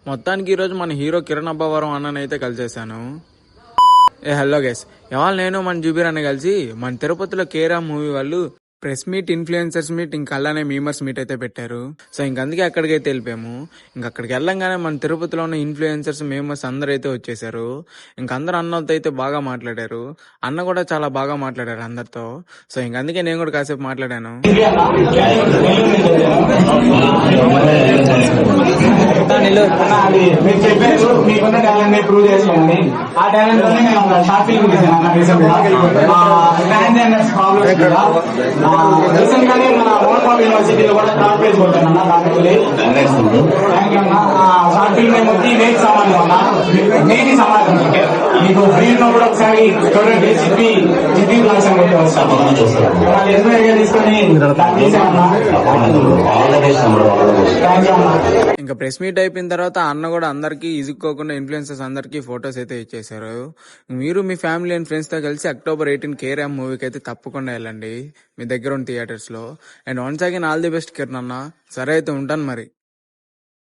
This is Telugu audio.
మొత్తానికి ఈరోజు మన హీరో కిరణ్ అబ్బవరం అన్ననైతే కలిసేసాను. హలో గైస్, ఇవాళ నేను మన జుబీర్ అన్న కలిసి మన తిరుపతిలో కేరామ్ మూవీ వాళ్ళు ప్రెస్ మీట్, ఇన్ఫ్లుయెన్సర్స్ మీట్, ఇంకా అలానే మీమర్స్ మీట్ అయితే పెట్టారు. సో అందుకే అక్కడికైతే వెళ్ళిపోయాము. అక్కడికి వెళ్ళంగానే మన తిరుపతిలో ఉన్న ఇన్ఫ్లుయెన్సర్స్, మీమర్స్ అందరూ అయితే వచ్చేసారు. అందరు అన్నతో అయితే బాగా మాట్లాడారు. అన్న కూడా చాలా బాగా మాట్లాడారు అందరితో. సో అందుకే నేను కూడా కాసేపు మాట్లాడాను. మీరు చెప్పారు మీకున్న టాలెంట్ ప్రూవ్ చేసుకోండి. ఆ టాలెంట్ తోనే నేను షార్ట్ ఫిల్మ్ తీసాను. రీసెంట్ గానే మన ఓల్డ్ యూనివర్సిటీలో కూడా టాప్ ప్రైజ్ కొట్టాను షార్ట్ ఫిల్మ్ వచ్చి నేటి సమాజం అన్న. నేటి సమాజం అంటే మీకు ఫ్రీలో కూడా ఒకసారి చూడండి. జిపి క్లాస్ అని వస్తాను తీసుకొని ఇంకా ప్రెస్ మీట్ అయిపోయిన తర్వాత అన్న కూడా అందరికి ఇజుక్కోకుండా ఇన్ఫ్లుయెన్సర్స్ అందరికి ఫొటోస్ అయితే ఇచ్చేసారు. మీరు మీ ఫ్యామిలీ అండ్ ఫ్రెండ్స్ తో కలిసి October 18 కేరామ్ మూవీకి అయితే తప్పకుండా వెళ్ళండి మీ దగ్గర ఉన్న థియేటర్స్ లో. And once again all the best Kiran అన్న. సరే అయితే ఉంటాను మరి.